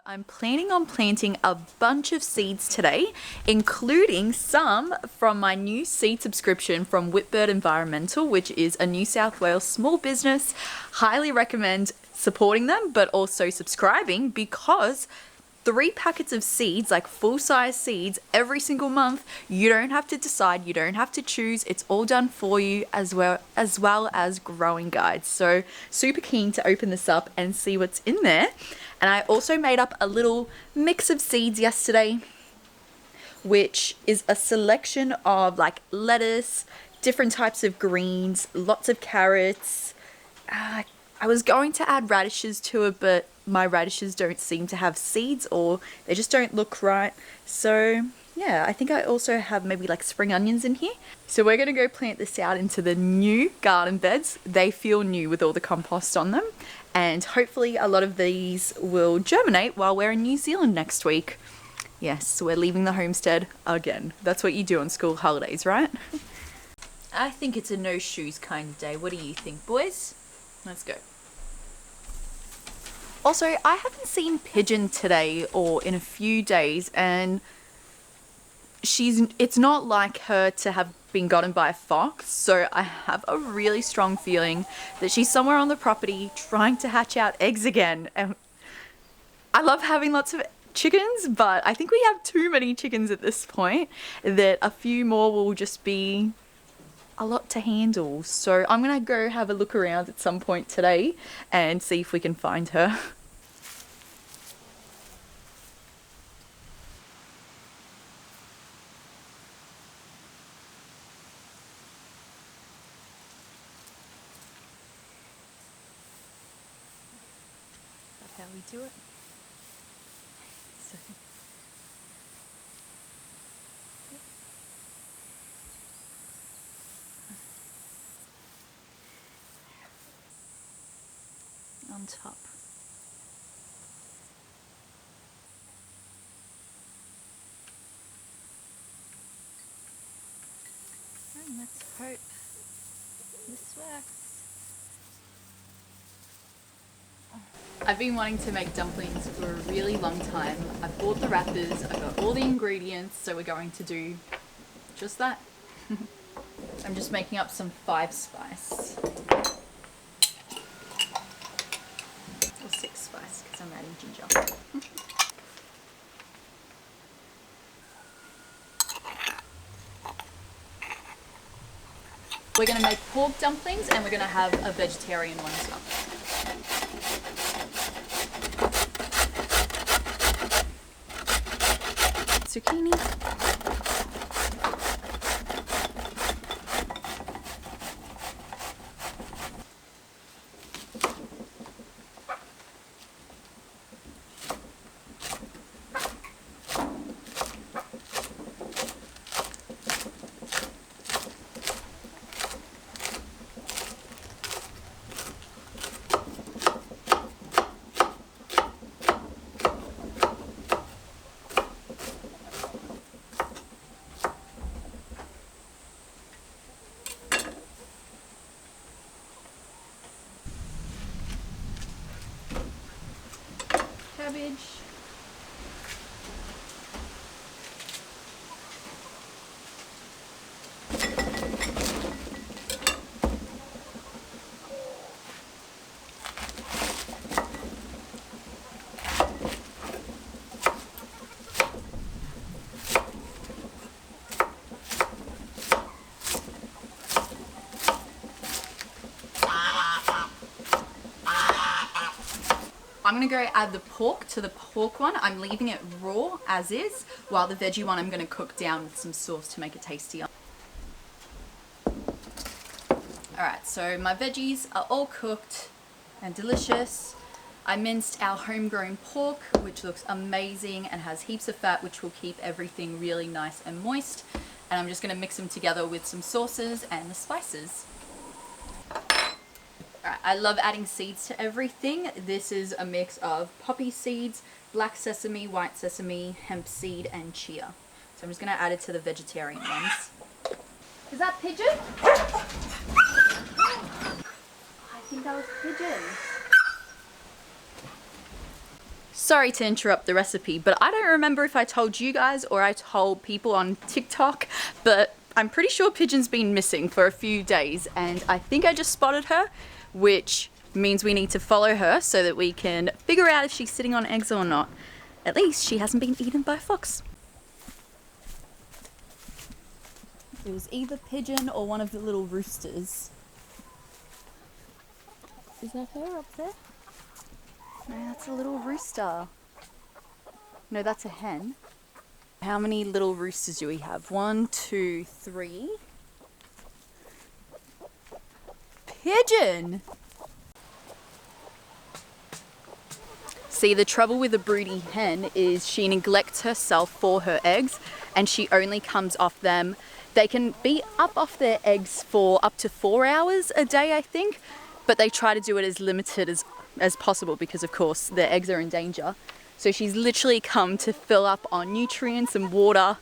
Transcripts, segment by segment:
I'm planning on planting a bunch of seeds today, including some from my new seed subscription from Whitbird Environmental, which is a New South Wales small business. Highly recommend supporting them, but also subscribing, because 3 packets of seeds, like full-size seeds, every single month. You don't have to decide, you don't have to choose. It's all done for you, as well as growing guides. So super keen to open this up and see what's in there. And I also made up a little mix of seeds yesterday, which is a selection of like lettuce, different types of greens, lots of carrots. I was going to add radishes to it, but my radishes don't seem to have seeds, or they just don't look right. So yeah, I think I also have maybe like spring onions in here. So we're gonna go plant this out into the new garden beds. They feel new with all the compost on them. And hopefully a lot of these will germinate while we're in New Zealand next week. Yes, we're leaving the homestead again. That's what you do on school holidays, right? I think it's a no shoes kind of day. What do you think, boys? Let's go. Also, I haven't seen Pigeon today or in a few days, and it's not like her to have been gotten by a fox, so I have a really strong feeling that she's somewhere on the property trying to hatch out eggs again. And I love having lots of chickens, but I think we have too many chickens at this point, that a few more will just be a lot to handle. So I'm gonna go have a look around at some point today and see if we can find her. That's how we do it. So on top. And let's hope this works. I've been wanting to make dumplings for a really long time. I bought the wrappers, I got all the ingredients, so we're going to do just that. I'm just making up some 5 spice. Or 6 spice, because I'm adding ginger. We're going to make pork dumplings, and we're going to have a vegetarian one as well. Zucchini. Cabbage. I'm gonna go add the pork to the pork one. I'm leaving it raw as is, while the veggie one I'm gonna cook down with some sauce to make it tastier. Alright, so my veggies are all cooked and delicious. I minced our homegrown pork, which looks amazing and has heaps of fat, which will keep everything really nice and moist. And I'm just gonna mix them together with some sauces and the spices. Alright, I love adding seeds to everything. This is a mix of poppy seeds, black sesame, white sesame, hemp seed, and chia. So I'm just going to add it to the vegetarian ones. Is that pigeon? I think that was pigeon. Sorry to interrupt the recipe, but I don't remember if I told you guys or I told people on TikTok, but I'm pretty sure Pigeon's been missing for a few days, and I think I just spotted her, which means we need to follow her so that we can figure out if she's sitting on eggs or not. At least she hasn't been eaten by a fox. It was either Pigeon or one of the little roosters. Is that her up there? No, that's a little rooster. No, that's a hen. How many little roosters do we have? 1, 2, 3. Pigeon! See, the trouble with a broody hen is she neglects herself for her eggs, and she only comes off them. They can be up off their eggs for up to 4 hours a day, I think, but they try to do it as limited as possible because, of course, their eggs are in danger. So she's literally come to fill up on nutrients and water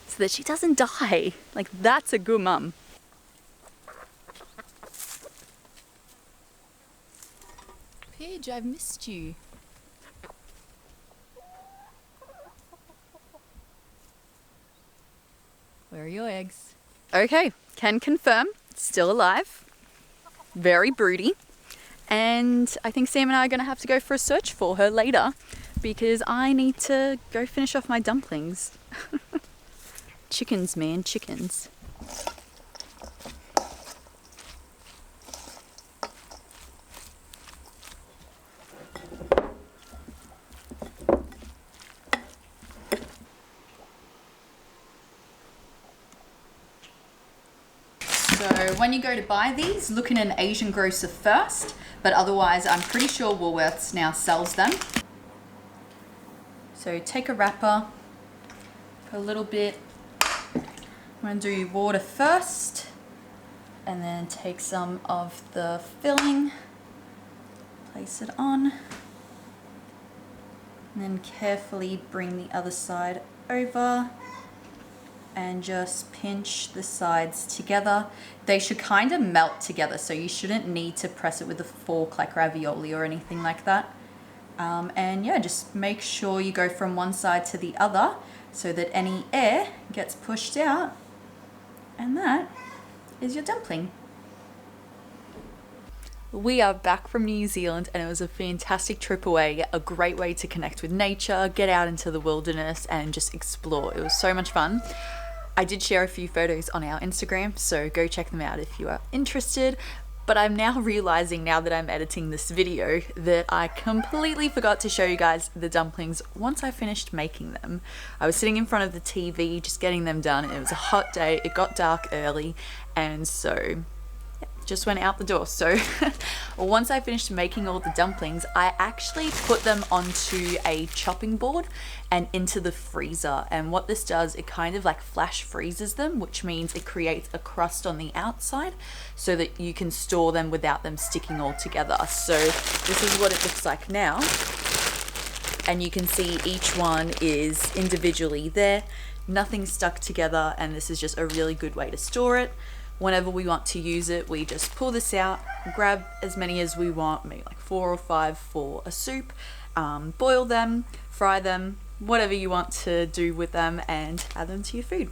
so that she doesn't die. Like, that's a good mum. Pidge, I've missed you. Where are your eggs? Okay, can confirm, still alive. Very broody. And I think Sam and I are going to have to go for a search for her later because I need to go finish off my dumplings. Chickens, man, chickens. So when you go to buy these, look in an Asian grocer first, but otherwise I'm pretty sure Woolworths now sells them. So take a wrapper, put a little bit, I'm going to do water first, and then take some of the filling, place it on, and then carefully bring the other side over and just pinch the sides together. They should kind of melt together, so you shouldn't need to press it with a fork like ravioli or anything like that. And yeah, just make sure you go from one side to the other so that any air gets pushed out, and that is your dumpling. We are back from New Zealand and it was a fantastic trip away, a great way to connect with nature, get out into the wilderness and just explore. It was so much fun. I did share a few photos on our Instagram, so go check them out if you are interested. But I'm now realizing, now that I'm editing this video, that I completely forgot to show you guys the dumplings once I finished making them. I was sitting in front of the TV just getting them done. It was a hot day, it got dark early, and so just went out the door. So once I finished making all the dumplings, I actually put them onto a chopping board and into the freezer. And what this does, it kind of like flash freezes them, which means it creates a crust on the outside so that you can store them without them sticking all together. So this is what it looks like now. And you can see each one is individually there, nothing stuck together, and this is just a really good way to store it. Whenever we want to use it, we just pull this out, grab as many as we want, maybe like 4 or 5 for a soup, boil them, fry them, whatever you want to do with them, and add them to your food.